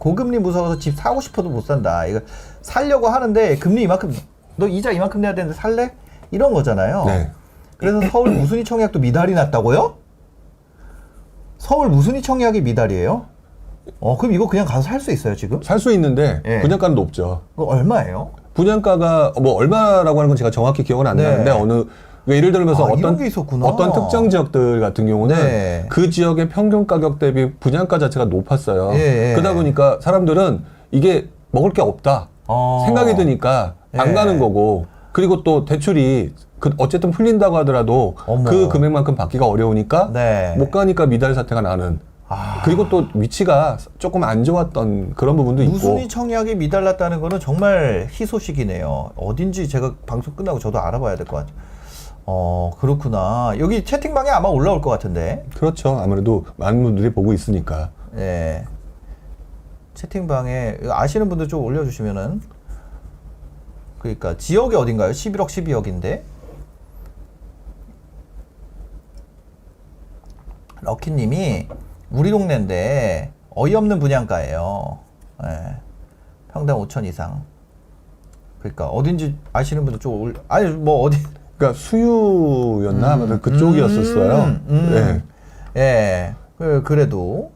고금리 무서워서 집 사고 싶어도 못 산다. 이거 살려고 하는데 금리 이만큼, 너 이자 이만큼 내야 되는데 살래? 이런 거잖아요. 네. 그래서 서울 무순위 청약도 미달이 났다고요? 서울 무순위 청약이 미달이에요? 그럼 이거 그냥 가서 살 수 있어요, 지금? 살 수 있는데 예. 분양가는 높죠. 그거 얼마예요? 분양가가 뭐 얼마라고 하는 건 제가 정확히 기억은 안 네. 나는데 예를 들면서 이런 게 있었구나. 어떤 특정 지역들 같은 경우는 네. 그 지역의 평균 가격 대비 분양가 자체가 높았어요. 예. 그러다 보니까 사람들은 이게 먹을 게 없다 생각이 드니까 안 예. 가는 거고, 그리고 또 대출이 어쨌든 풀린다고 하더라도 어머. 그 금액만큼 받기가 어려우니까 네. 못 가니까 미달 사태가 나는. 그리고 또 위치가 조금 안 좋았던 그런 부분도 있고. 무순위 청약이 미달났다는 거는 정말 희소식이네요. 어딘지 제가 방송 끝나고 저도 알아봐야 될 것 같아요. 그렇구나. 여기 채팅방에 아마 올라올 것 같은데. 그렇죠. 아무래도 많은 분들이 보고 있으니까. 예. 채팅방에 아시는 분들 좀 올려주시면은. 그러니까 지역이 어딘가요? 11억, 12억인데. 럭키님이 우리 동네인데 어이없는 분양가예요. 예. 평당 5천 이상. 그러니까 어딘지 아시는 분들 좀 아니 뭐 어디. 그러니까 수유였나 아마도 그쪽이었었어요. 네. 예. 그래도.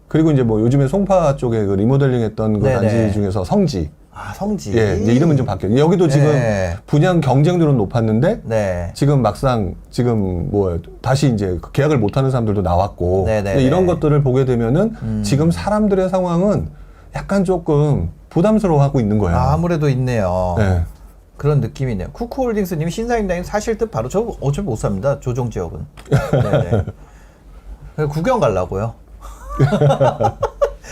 그리고 이제 뭐 요즘에 송파 쪽에 그 리모델링했던 그 네네. 단지 중에서 성지. 성지. 예, 이제 이름은 좀 바뀌었죠. 여기도 지금 네. 분양 경쟁률은 높았는데 네. 지금 막상 다시 이제 계약을 못하는 사람들도 나왔고. 네네네. 근데 이런 것들을 보게 되면은 지금 사람들의 상황은 약간 조금 부담스러워하고 있는 거예요. 아무래도 있네요. 네. 그런 느낌이 있네요. 쿠쿠홀딩스님이 신사임당님 사실 듯 바로 저 어차피 못 삽니다. 조정 지역은. 네네. 구경 가려고요.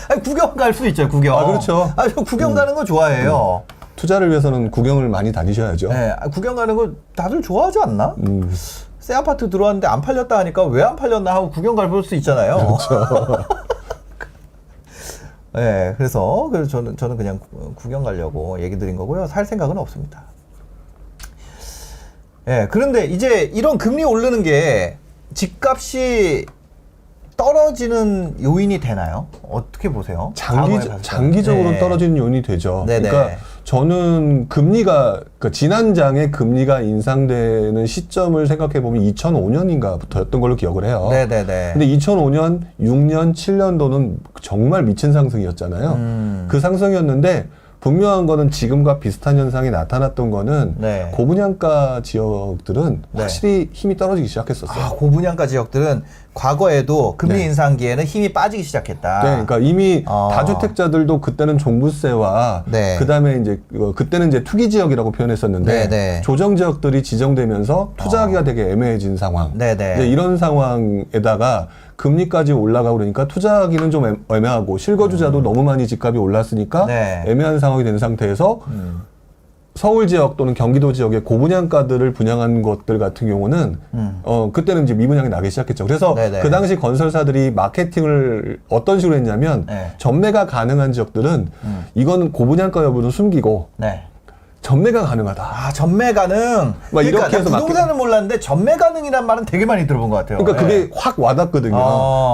아니, 구경 갈 수 있죠, 구경. 그렇죠. 저 구경 가는 거 좋아해요. 투자를 위해서는 구경을 많이 다니셔야죠. 네, 구경 가는 거 다들 좋아하지 않나? 새 아파트 들어왔는데 안 팔렸다 하니까 왜 안 팔렸나 하고 구경 갈 수 있잖아요. 그렇죠. 네, 그래서 저는 그냥 구경 가려고 얘기 드린 거고요. 살 생각은 없습니다. 네, 그런데 이제 이런 금리 오르는 게 집값이 떨어지는 요인이 되나요? 어떻게 보세요? 장기적으로 네. 떨어지는 요인이 되죠. 네네. 그러니까 저는 지난장에 금리가 인상되는 시점을 생각해 보면 2005년인가부터였던 걸로 기억을 해요. 네네네. 근데 2005년, 6년, 7년도는 정말 미친 상승이었잖아요. 그 상승이었는데 분명한 거는 지금과 비슷한 현상이 나타났던 거는 네. 고분양가 지역들은 네. 확실히 힘이 떨어지기 시작했었어요. 고분양가 지역들은 과거에도 금리 네. 인상기에는 힘이 빠지기 시작했다. 네, 그러니까 이미 다주택자들도 그때는 종부세와 네. 그다음에 이제 그때는 이제 투기 지역이라고 표현했었는데 네. 조정 지역들이 지정되면서 투자하기가 되게 애매해진 상황. 네네. 이제 이런 상황에다가 금리까지 올라가고 그러니까 투자하기는 좀 애매하고 실거주자도 너무 많이 집값이 올랐으니까 네. 애매한 상황이 된 상태에서 서울 지역 또는 경기도 지역의 고분양가들을 분양한 것들 같은 경우는 그때는 이제 미분양이 나기 시작했죠. 그래서 네네. 그 당시 건설사들이 마케팅을 어떤 식으로 했냐면 네. 전매가 가능한 지역들은 이거는 고분양가 여부는 숨기고 네. 전매가 가능하다. 전매 가능. 막 그러니까 이렇게 해서 부동산은 몰랐는데 전매 가능이란 말은 되게 많이 들어본 것 같아요. 그러니까 네. 그게 확 와닿거든요.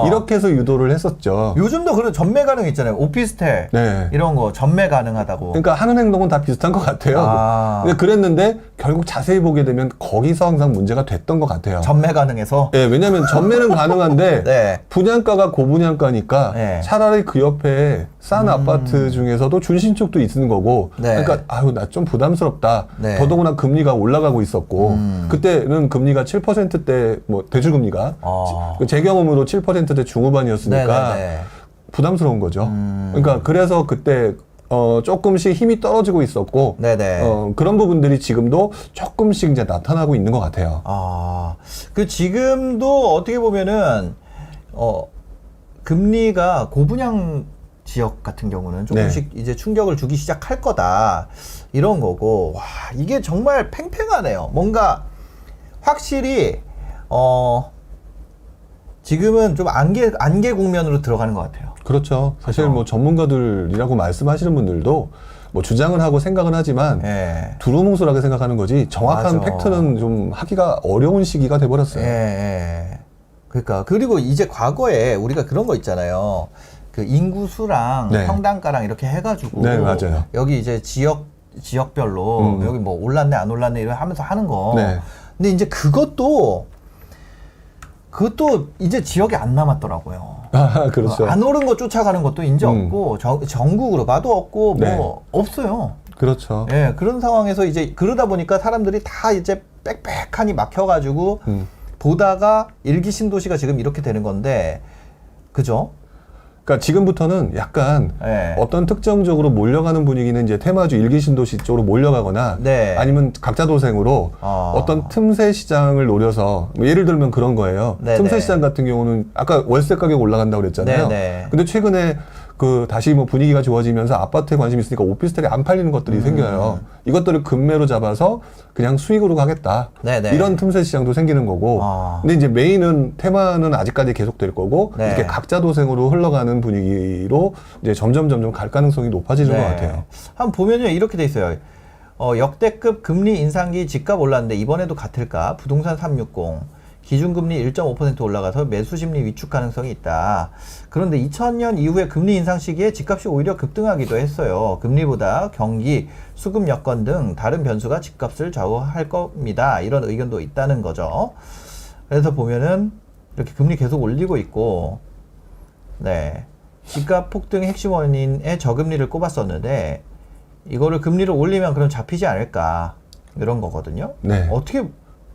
이렇게 해서 유도를 했었죠. 요즘도 그런 전매 가능 있잖아요. 오피스텔 네. 이런 거 전매 가능하다고. 그러니까 하는 행동은 다 비슷한 것 같아요. 근데 그랬는데 결국 자세히 보게 되면 거기서 항상 문제가 됐던 것 같아요. 전매 가능해서. 네, 왜냐하면 전매는 가능한데 네. 분양가가 고분양가니까 네. 차라리 그 옆에 싼 아파트 중에서도 준신축도 있는 거고. 네. 그러니까 나 좀 부담스럽다. 네. 더더구나 금리가 올라가고 있었고 그때는 금리가 7%대 뭐 대출 금리가 제 경험으로 7%대 중후반이었으니까 네네네. 부담스러운 거죠. 그러니까 그래서 그때 조금씩 힘이 떨어지고 있었고 네네. 그런 부분들이 지금도 조금씩 이제 나타나고 있는 것 같아요. 지금도 어떻게 보면은 금리가 고분양 지역 같은 경우는 조금씩 이제 충격을 주기 시작할 거다 이런 거고. 와, 이게 정말 팽팽하네요. 뭔가 확실히 지금은 좀 안개 국면으로 들어가는 것 같아요. 그렇죠. 사실 뭐 전문가들이라고 말씀하시는 분들도 뭐 주장을 하고 생각은 하지만 두루뭉술하게 생각하는 거지 정확한 맞아. 팩트는 좀 하기가 어려운 시기가 돼버렸어요. 그러니까 그리고 이제 과거에 우리가 그런 거 있잖아요. 그 인구수랑 네. 평당가랑 이렇게 해가지고 네, 맞아요. 여기 이제 지역별로 여기 뭐 올랐네 안 올랐네 이러 하면서 하는 거. 네. 근데 이제 그것도 이제 지역에 안 남았더라고요. 아, 그렇죠. 안 오른 거 쫓아가는 것도 이제 없고 전국으로 봐도 없고 네. 뭐 없어요. 그렇죠. 예, 그런 상황에서 이제 그러다 보니까 사람들이 다 이제 빽빽하니 막혀가지고 보다가 일기 신도시가 지금 이렇게 되는 건데, 그죠? 그러니까 지금부터는 약간 네. 어떤 특정적으로 몰려가는 분위기는 이제 테마주 일기 신도시 쪽으로 몰려가거나 네. 아니면 각자 도생으로 어떤 틈새 시장을 노려서 뭐 예를 들면 그런 거예요. 네네. 틈새 시장 같은 경우는 아까 월세 가격 올라간다고 그랬잖아요. 네네. 근데 최근에 그 다시 뭐 분위기가 좋아지면서 아파트에 관심이 있으니까 오피스텔이 안 팔리는 것들이 생겨요. 이것들을 금매로 잡아서 그냥 수익으로 가겠다. 네네. 이런 틈새 시장도 생기는 거고. 근데 이제 메인은 테마는 아직까지 계속될 거고 네. 이렇게 각자 도생으로 흘러가는 분위기로 이제 점점 갈 가능성이 높아지는 네. 것 같아요. 한번 보면요 이렇게 돼 있어요. 역대급 금리 인상기 집값 올랐는데 이번에도 같을까? 부동산 360 기준금리 1.5% 올라가서 매수 심리 위축 가능성이 있다. 그런데 2000년 이후에 금리 인상 시기에 집값이 오히려 급등하기도 했어요. 금리보다 경기, 수급 여건 등 다른 변수가 집값을 좌우할 겁니다. 이런 의견도 있다는 거죠. 그래서 보면은 이렇게 금리 계속 올리고 있고, 네, 집값 폭등의 핵심 원인에 저금리를 꼽았었는데 이거를 금리를 올리면 그럼 잡히지 않을까 이런 거거든요. 네. 어떻게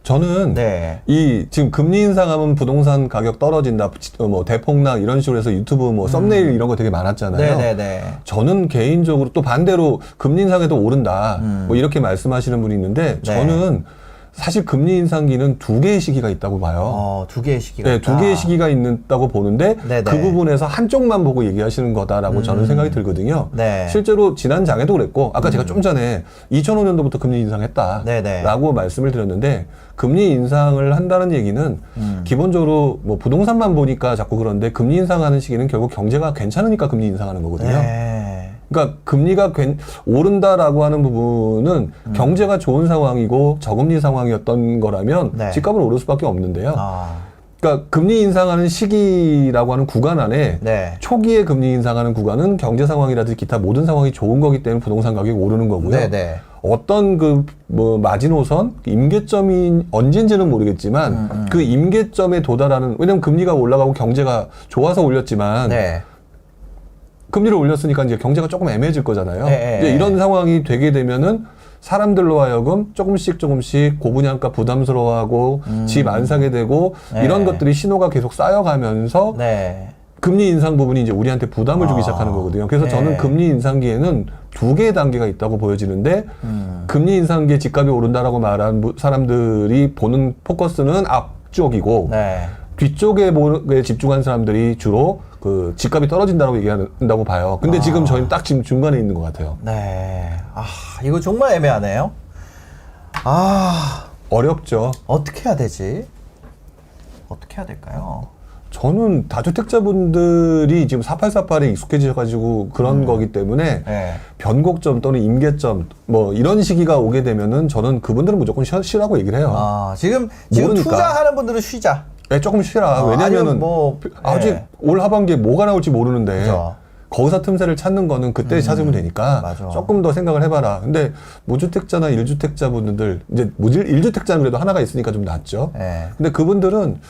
저는 네. 이 지금 금리 인상하면 부동산 가격 떨어진다, 뭐 대폭락 이런 식으로 해서 유튜브 뭐 썸네일 이런 거 되게 많았잖아요. 네네네. 저는 개인적으로 또 반대로 금리 인상에도 오른다, 뭐 이렇게 말씀하시는 분이 있는데 저는 사실 금리 인상기는 두 개의 시기가 있다고 봐요. 두 개의 시기가 네, 있다. 두 개의 시기가 있다고 보는데 네네. 그 부분에서 한쪽만 보고 얘기하시는 거다라고 저는 생각이 들거든요. 네. 실제로 지난 장에도 그랬고 아까 제가 좀 전에 2005년도부터 금리 인상했다라고 네네. 말씀을 드렸는데 금리 인상을 한다는 얘기는 기본적으로 뭐 부동산만 보니까 자꾸 그런데 금리 인상하는 시기는 결국 경제가 괜찮으니까 금리 인상하는 거거든요. 네. 그러니까 금리가 오른다라고 하는 부분은 경제가 좋은 상황이고 저금리 상황이었던 거라면 네. 집값은 오를 수밖에 없는데요. 그러니까 금리 인상하는 시기라고 하는 구간 안에 네. 초기에 금리 인상하는 구간은 경제 상황이라든지 기타 모든 상황이 좋은 거기 때문에 부동산 가격이 오르는 거고요. 네네. 어떤 그 뭐 마지노선 임계점이 언젠지는 모르겠지만 그 임계점에 도달하는, 왜냐면 금리가 올라가고 경제가 좋아서 올렸지만 네. 금리를 올렸으니까 이제 경제가 조금 애매해질 거잖아요. 네. 이제 이런 상황이 되게 되면은 사람들로 하여금 조금씩 부분양가 부담스러워하고 집 안 사게 되고 네. 이런 것들이 신호가 계속 쌓여가면서 네. 금리 인상 부분이 이제 우리한테 부담을 주기 시작하는 거거든요. 그래서 네. 저는 금리 인상기에는 두 개의 단계가 있다고 보여지는데 금리 인상기에 집값이 오른다라고 말한 사람들이 보는 포커스는 앞쪽이고 네. 뒤쪽에 집중한 사람들이 주로 그 집값이 떨어진다고 얘기한다고 봐요. 근데 지금 저희는 딱 지금 중간에 있는 것 같아요. 네. 이거 정말 애매하네요. 어렵죠. 어떻게 해야 되지? 어떻게 해야 될까요? 저는 다주택자분들이 지금 4848에 익숙해져가지고 그런 거기 때문에 네. 변곡점 또는 임계점 뭐 이런 시기가 오게 되면은 저는 그분들은 무조건 쉬라고 얘기를 해요. 지금 모르니까. 투자하는 분들은 쉬자. 네, 조금 쉬라. 아니면 왜냐면은 뭐, 아직 네. 올 하반기에 뭐가 나올지 모르는데 그죠. 거기서 틈새를 찾는 거는 그때 찾으면 되니까 맞아. 조금 더 생각을 해봐라. 근데 무주택자나 일주택자분들 이제 1주택자는 그래도 하나가 있으니까 좀 낫죠. 네. 근데 그분들은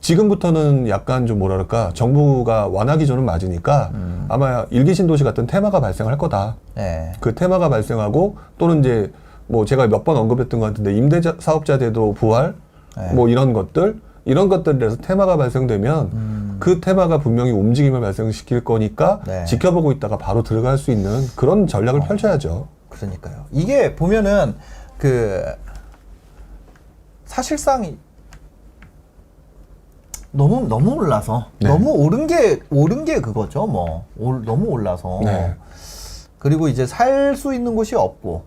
지금부터는 약간 좀 뭐랄까 정부가 완화 기조는 맞으니까 아마 일기 신도시 같은 테마가 발생할 거다. 네. 그 테마가 발생하고 또는 이제 뭐 제가 몇 번 언급했던 것 같은데 임대 사업자 제도 부활 네. 뭐 이런 것들에서 테마가 발생되면 그 테마가 분명히 움직임을 발생시킬 거니까 네. 지켜보고 있다가 바로 들어갈 수 있는 그런 전략을 펼쳐야죠. 그러니까요. 이게 보면은 사실상 너무 올라서 네. 너무 오른 게 그거죠. 뭐 너무 올라서 네. 그리고 이제 살 수 있는 곳이 없고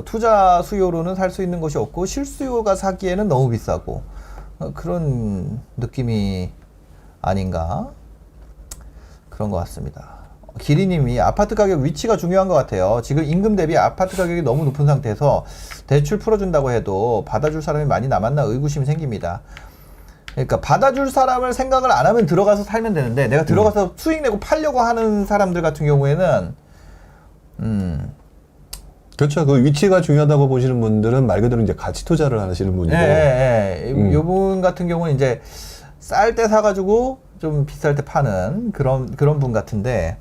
투자 수요로는 살 수 있는 곳이 없고 실수요가 사기에는 너무 비싸고 그런 느낌이 아닌가 그런 것 같습니다. 기리님이 아파트 가격 위치가 중요한 것 같아요. 지금 임금 대비 아파트 가격이 너무 높은 상태에서 대출 풀어준다고 해도 받아줄 사람이 많이 남았나 의구심이 생깁니다. 그러니까 받아줄 사람을 생각을 안 하면 들어가서 살면 되는데 내가 들어가서 수익 내고 팔려고 하는 사람들 같은 경우에는 그렇죠. 그 위치가 중요하다고 보시는 분들은 말 그대로 이제 가치 투자를 하시는 분이고. 요분 같은 경우는 이제 쌀 때 사가지고 좀 비쌀 때 파는 그런 분 같은데,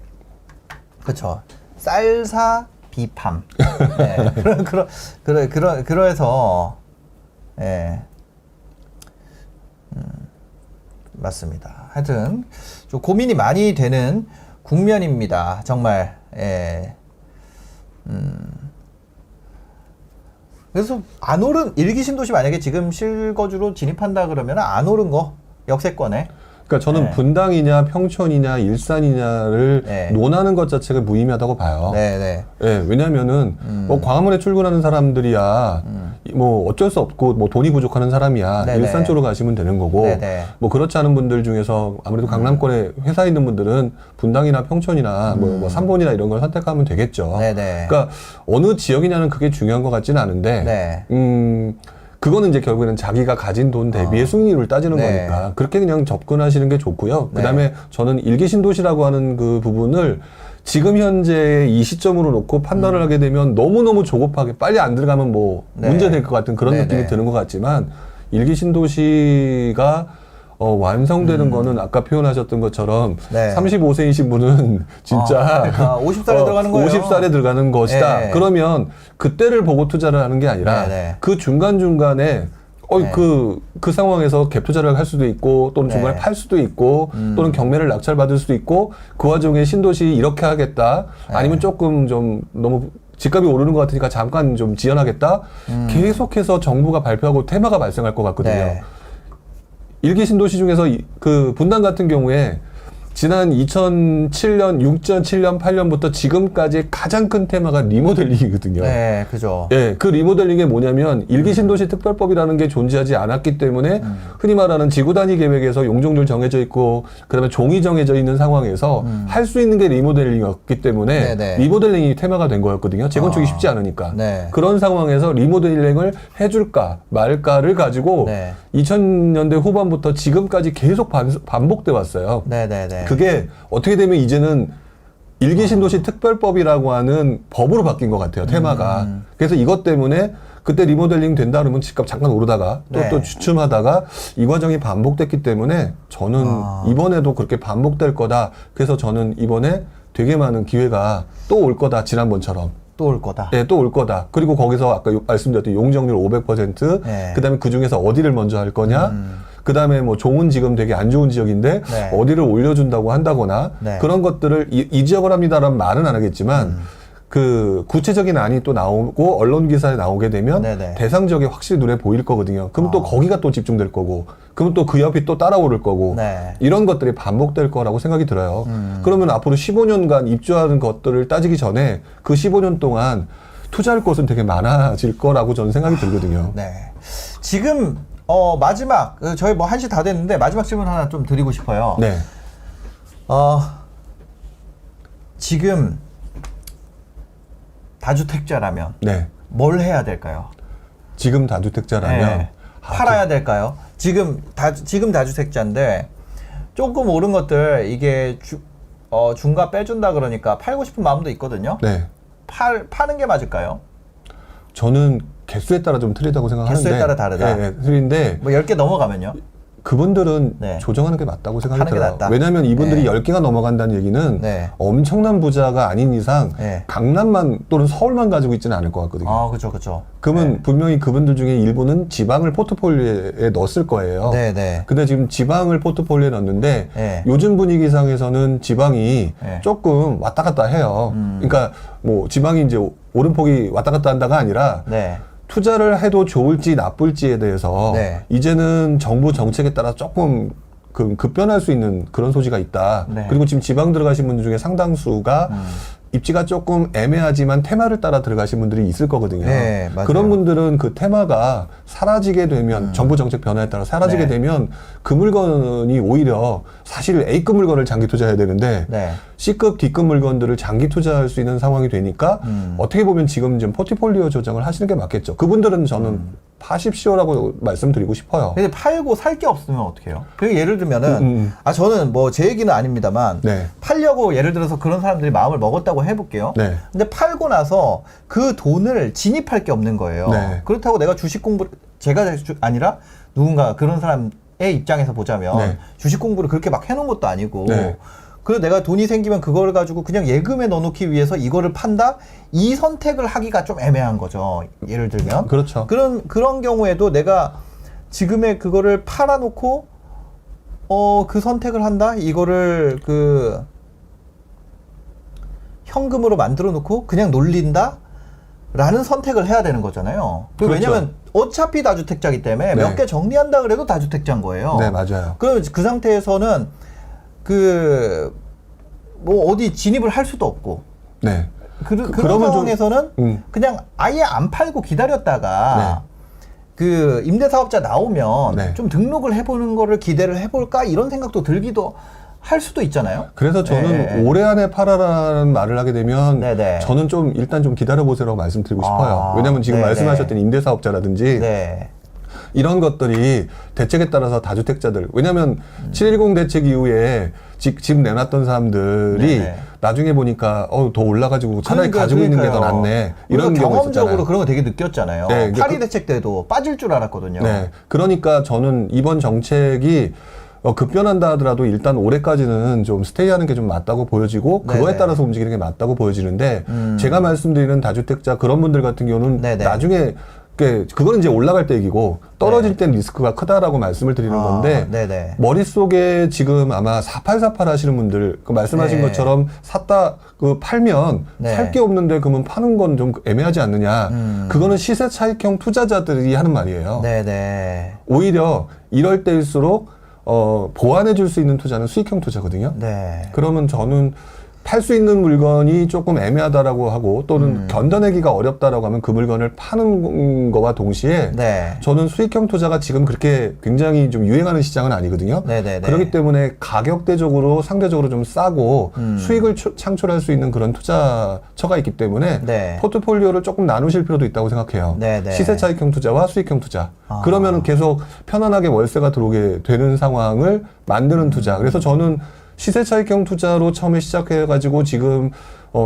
그렇죠. 쌀사 비팜. 네. 그래서 예. 맞습니다. 하여튼 좀 고민이 많이 되는 국면입니다. 정말. 예. 그래서 안 오른 일기 신도시 만약에 지금 실거주로 진입한다 그러면 안 오른 거 역세권에. 그러니까 저는 네. 분당이냐 평촌이냐 일산이냐를 네. 논하는 것 자체가 무의미하다고 봐요. 네네. 예, 왜냐면은 뭐 광화문에 출근하는 사람들이야 뭐 어쩔 수 없고 뭐 돈이 부족하는 사람이야 네네. 일산 쪽으로 가시면 되는 거고 네네. 뭐 그렇지 않은 분들 중에서 아무래도 강남권에 회사 있는 분들은 분당이나 평촌이나 뭐 삼본이나 이런 걸 선택하면 되겠죠. 네네. 그러니까 어느 지역이냐는 그게 중요한 것 같지는 않은데 네. 그거는 이제 결국에는 자기가 가진 돈 대비의 수익률을 따지는 네. 거니까 그렇게 그냥 접근하시는 게 좋고요. 네. 그다음에 저는 일기 신도시라고 하는 그 부분을 지금 현재 이 시점으로 놓고 판단을 하게 되면 너무너무 조급하게 빨리 안 들어가면 뭐 네. 문제 될 것 같은 그런 네, 느낌이 네. 드는 것 같지만 일기 신도시가 완성되는 거는 아까 표현하셨던 것처럼 네. 35세이신 분은 진짜 50살에 들어가는 거예요. 50살에 들어가는 것이다. 네. 그러면 그때를 보고 투자를 하는 게 아니라 네, 네. 그 중간중간에 네. 그 상황에서 갭 투자를 할 수도 있고 또는 중간에 네. 팔 수도 있고 또는 경매를 낙찰받을 수도 있고 그 와중에 신도시 이렇게 하겠다. 네. 아니면 조금 좀 너무 집값이 오르는 것 같으니까 잠깐 좀 지연하겠다. 계속해서 정부가 발표하고 테마가 발생할 것 같거든요. 네. 일기 신도시 중에서 그 분당 같은 경우에 지난 2007년, 6년, 7년, 8년부터 지금까지 가장 큰 테마가 리모델링이거든요. 네, 그죠. 예, 그 리모델링이 뭐냐면 일기 신도시 특별법이라는 게 존재하지 않았기 때문에 흔히 말하는 지구 단위 계획에서 용적률 정해져 있고 그다음에 종이 정해져 있는 상황에서 할 수 있는 게 리모델링이었기 때문에 네네. 리모델링이 테마가 된 거였거든요. 재건축이 쉽지 않으니까. 네. 그런 상황에서 리모델링을 해줄까 말까를 가지고 네. 2000년대 후반부터 지금까지 계속 반복돼 왔어요. 네네네. 그게 어떻게 되면 이제는 일기 신도시 특별법이라고 하는 법으로 바뀐 것 같아요, 테마가. 그래서 이것 때문에 그때 리모델링 된다 그러면 집값 잠깐 오르다가 네. 또 주춤하다가 이 과정이 반복됐기 때문에 저는 이번에도 그렇게 반복될 거다. 그래서 저는 이번에 되게 많은 기회가 또 올 거다, 지난번처럼. 또 올 거다. 네, 또 올 거다. 그리고 거기서 아까 말씀드렸던 용적률 500%, 네. 그 다음에 그 중에서 어디를 먼저 할 거냐, 그 다음에 뭐 좋은 지금 되게 안 좋은 지역인데 네. 어디를 올려준다고 한다거나 네. 그런 것들을 이 지역을 합니다라는 말은 안 하겠지만 그 구체적인 안이 또 나오고 언론 기사에 나오게 되면 네네. 대상 지역이 확실히 눈에 보일 거거든요. 그럼 또 거기가 또 집중될 거고, 그럼 또 그 옆이 또 따라오를 거고, 네. 이런 것들이 반복될 거라고 생각이 들어요. 그러면 앞으로 15년간 입주하는 것들을 따지기 전에 그 15년 동안 투자할 곳은 되게 많아질 거라고 저는 생각이 들거든요. 네. 지금 마지막 저희 뭐 1시 다 됐는데 마지막 질문 하나 좀 드리고 싶어요. 네. 지금 다주택자라면 네. 뭘 해야 될까요? 지금 다주택자라면 네. 팔아야 될까요? 지금 다주택자인데 조금 오른 것들 이게 중가 빼준다 그러니까 팔고 싶은 마음도 있거든요. 네. 파는 게 맞을까요? 저는 개수에 따라 좀 틀리다고 생각하는데 개수에 따라 다르다. 네, 틀린데 뭐 10개 넘어가면요? 그분들은 네. 조정하는 게 맞다고 생각이 하는 게 들어요. 낫다. 왜냐하면 이분들이 네. 10개가 넘어간다는 얘기는 네. 엄청난 부자가 아닌 이상 네. 강남만 또는 서울만 가지고 있지는 않을 것 같거든요. 아, 그죠. 그러면 분명히 그분들 중에 일부는 지방을 포트폴리오에 넣었을 거예요. 네네. 근데 지금 지방을 포트폴리오에 넣었는데 네. 요즘 분위기상에서는 지방이 네. 조금 왔다 갔다 해요. 그러니까 뭐 지방이 이제 오름폭이 왔다 갔다 한다가 아니라 네. 투자를 해도 좋을지 나쁠지에 대해서 네. 이제는 정부 정책에 따라 조금 급변할 수 있는 그런 소지가 있다. 네. 그리고 지금 지방 들어가신 분들 중에 상당수가 입지가 조금 애매하지만 테마를 따라 들어가신 분들이 있을 거거든요. 네, 맞아요. 그런 분들은 그 테마가 사라지게 되면 정부 정책 변화에 따라 사라지게 네. 되면 그 물건이 오히려 사실 A급 물건을 장기 투자해야 되는데 네. C급, D급 물건들을 장기 투자할 수 있는 상황이 되니까 어떻게 보면 지금 좀 포트폴리오 조정을 하시는 게 맞겠죠. 그분들은 저는 파십시오라고 말씀드리고 싶어요. 근데 팔고 살 게 없으면 어떡해요? 그 예를 들면은 저는 뭐 제 얘기는 아닙니다만 네. 팔려고 예를 들어서 그런 사람들이 마음을 먹었다고 해볼게요. 네. 근데 팔고 나서 그 돈을 진입할 게 없는 거예요. 네. 그렇다고 내가 주식 공부를 제가 아니라 누군가 그런 사람의 입장에서 보자면 네. 주식 공부를 그렇게 막 해놓은 것도 아니고 네. 그래서 내가 돈이 생기면 그걸 가지고 그냥 예금에 넣어놓기 위해서 이거를 판다? 이 선택을 하기가 좀 애매한 거죠. 예를 들면. 그렇죠. 그런 경우에도 내가 지금의 그거를 팔아놓고, 그 선택을 한다? 이거를 현금으로 만들어 놓고 그냥 놀린다? 라는 선택을 해야 되는 거잖아요. 그렇죠. 왜냐면 어차피 다주택자이기 때문에 네. 몇 개 정리한다 그래도 다주택자인 거예요. 네, 맞아요. 그럼 그 상태에서는 뭐 어디 진입을 할 수도 없고. 네. 그런 그러면 상황에서는 그냥 아예 안 팔고 기다렸다가 그 임대사업자 나오면 네. 좀 등록을 해보는 거를 기대를 해볼까 이런 생각도 들기도 할 수도 있잖아요. 그래서 저는 네. 올해 안에 팔아라는 말을 하게 되면 네네. 저는 좀 일단 좀 기다려보세요라고 말씀드리고 싶어요. 왜냐면 지금 네네. 말씀하셨던 임대사업자라든지 네. 이런 것들이 대책에 따라서 다주택자들, 왜냐면 7.10 대책 이후에 집 내놨던 사람들이 네네. 나중에 보니까 더 올라가지고 차라리 가지고 있는 게 더 낫네, 이런 경우 경험적으로 있었잖아요. 그런 거 되게 느꼈잖아요. 네, 그러니까 파리 대책 때도 빠질 줄 알았거든요. 네, 그러니까 저는 이번 정책이 급변한다 하더라도 일단 올해까지는 좀 스테이하는 게 좀 맞다고 보여지고 그거에 네네. 따라서 움직이는 게 맞다고 보여지는데 제가 말씀드리는 다주택자 그런 분들 같은 경우는 네네. 나중에 그거는 이제 올라갈 때 얘기고 떨어질 땐 리스크가 크다라고 말씀을 드리는 건데 네네. 머릿속에 지금 아마 4848 하시는 분들 말씀하신 네. 것처럼 샀다 팔면 네. 살 게 없는데 그러면 파는 건 좀 애매하지 않느냐. 그거는 시세 차익형 투자자들이 하는 말이에요. 네네. 오히려 이럴 때일수록 보완해 줄 수 있는 투자는 수익형 투자거든요. 네. 그러면 저는 팔 수 있는 물건이 조금 애매하다라고 하고 또는 견뎌내기가 어렵다라고 하면 그 물건을 파는 거와 동시에 네. 저는 수익형 투자가 지금 그렇게 굉장히 좀 유행하는 시장은 아니거든요. 네네네. 그렇기 때문에 가격대적으로 상대적으로 좀 싸고 수익을 창출할 수 있는 그런 투자처가 있기 때문에 네. 포트폴리오를 조금 나누실 필요도 있다고 생각해요. 네네. 시세 차익형 투자와 수익형 투자. 그러면 계속 편안하게 월세가 들어오게 되는 상황을 만드는 투자. 그래서 저는 시세 차익형 투자로 처음에 시작해가지고 지금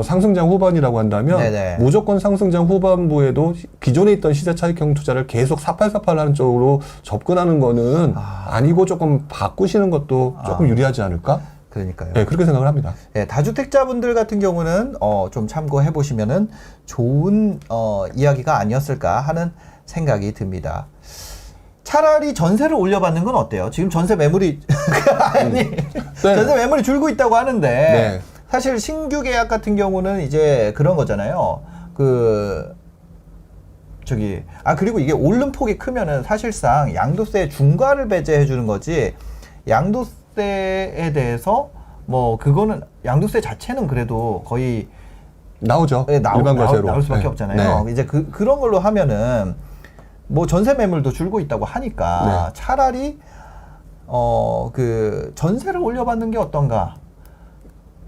상승장 후반이라고 한다면 네네. 무조건 상승장 후반부에도 기존에 있던 시세 차익형 투자를 계속 4848 하는 쪽으로 접근하는 거는 아니고 조금 바꾸시는 것도 조금 유리하지 않을까? 그러니까요. 네, 그렇게 생각을 합니다. 네, 다주택자분들 같은 경우는 좀 참고해 보시면은 좋은 이야기가 아니었을까 하는 생각이 듭니다. 차라리 전세를 올려받는 건 어때요? 지금 전세 매물이 아니 전세 매물이 줄고 있다고 하는데 네. 사실 신규 계약 같은 경우는 이제 그런 거잖아요. 그리고 이게 오른 폭이 크면은 사실상 양도세 중과를 배제해 주는 거지 양도세에 대해서 뭐 그거는 양도세 자체는 그래도 거의 나오죠. 일반 과세로. 나올 수밖에 네. 없잖아요. 네. 이제 그런 걸로 하면은 뭐 전세 매물도 줄고 있다고 하니까 차라리 전세를 올려받는 게 어떤가?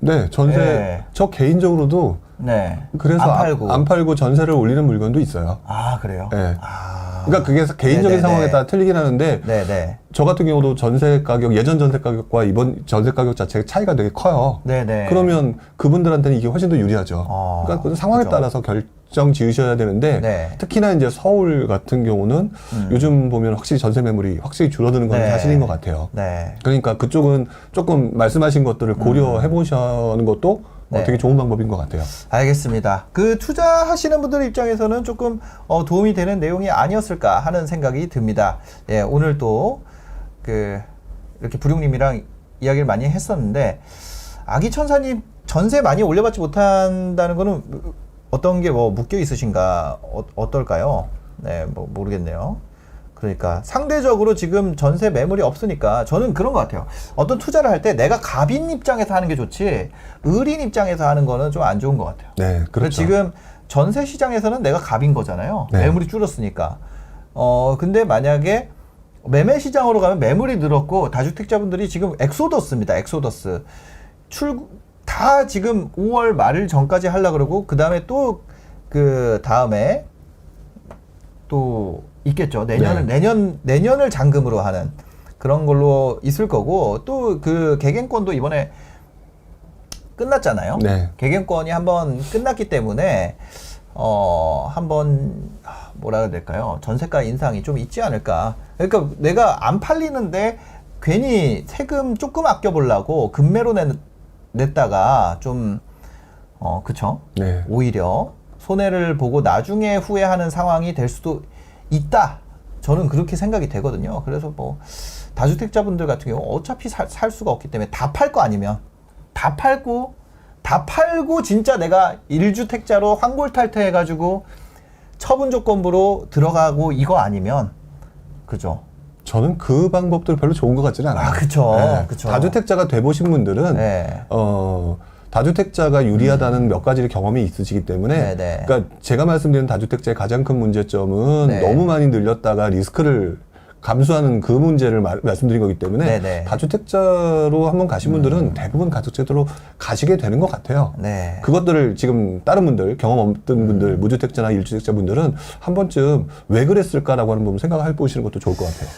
네, 전세. 네. 저 개인적으로도 네. 그래서 안 팔고 전세를 올리는 물건도 있어요. 아, 그래요? 네. 아. 그러니까 그게 개인적인 네네네. 상황에 따라 틀리긴 하는데 네네. 저 같은 경우도 전세 가격, 예전 전세 가격과 이번 전세 가격 자체의 차이가 되게 커요. 네네. 그러면 그분들한테는 이게 훨씬 더 유리하죠. 그러니까 그 상황에 그죠. 따라서 결정 지으셔야 되는데 네. 특히나 이제 서울 같은 경우는 요즘 보면 확실히 전세 매물이 확실히 줄어드는 건 네. 사실인 것 같아요. 네. 그러니까 그쪽은 조금 말씀하신 것들을 고려해 보시는 것도 네. 되게 좋은 방법인 것 같아요. 알겠습니다. 투자하시는 분들 입장에서는 조금 도움이 되는 내용이 아니었을까 하는 생각이 듭니다. 예, 오늘 또 이렇게 부룡님이랑 이야기를 많이 했었는데 아기천사님 전세 많이 올려받지 못한다는 거는 어떤 게 묶여 있으신가 어떨까요? 네, 모르겠네요. 그러니까 상대적으로 지금 전세 매물이 없으니까 저는 그런 것 같아요. 어떤 투자를 할 때 내가 갑인 입장에서 하는 게 좋지 을인 입장에서 하는 거는 좀 안 좋은 것 같아요. 네, 그렇죠. 지금 전세 시장에서는 내가 갑인 거잖아요. 네. 매물이 줄었으니까. 근데 만약에 매매 시장으로 가면 매물이 늘었고 다주택자분들이 지금 엑소더스입니다. 엑소더스. 다 지금 5월 말 전까지 하려고 그러고 그 다음에 또 있겠죠. 내년을 잔금으로 하는 그런 걸로 있을 거고, 또 그 개개권도 이번에 끝났잖아요. 네. 개개권이 한번 끝났기 때문에 한번 뭐라 해야 될까요? 전세가 인상이 좀 있지 않을까. 그러니까 내가 안 팔리는데 괜히 세금 조금 아껴보려고 금매로 냈다가 좀 그쵸? 네. 오히려 손해를 보고 나중에 후회하는 상황이 될 수도 있다. 저는 그렇게 생각이 되거든요. 그래서 뭐 다주택자분들 같은 경우 어차피 살 수가 없기 때문에 다 팔 거 아니면 다 팔고 진짜 내가 1주택자로 환골탈퇴해가지고 처분 조건부로 들어가고 이거 아니면 그죠? 저는 그 방법도 별로 좋은 것 같지는 않아요. 그쵸. 네. 그쵸. 다주택자가 돼보신 분들은 네. 다주택자가 유리하다는 몇 가지 경험이 있으시기 때문에, 네. 그러니까 제가 말씀드리는 다주택자의 가장 큰 문제점은 네. 너무 많이 늘렸다가 리스크를 감수하는 그 문제를 말씀드린 거기 때문에 네. 다주택자로 한번 가신 분들은 대부분 다주택자로 가시게 되는 것 같아요. 네. 그것들을 지금 다른 분들, 경험 없던 분들, 무주택자나 일주택자 분들은 한 번쯤 왜 그랬을까라고 하는 부분 생각해 보시는 것도 좋을 것 같아요.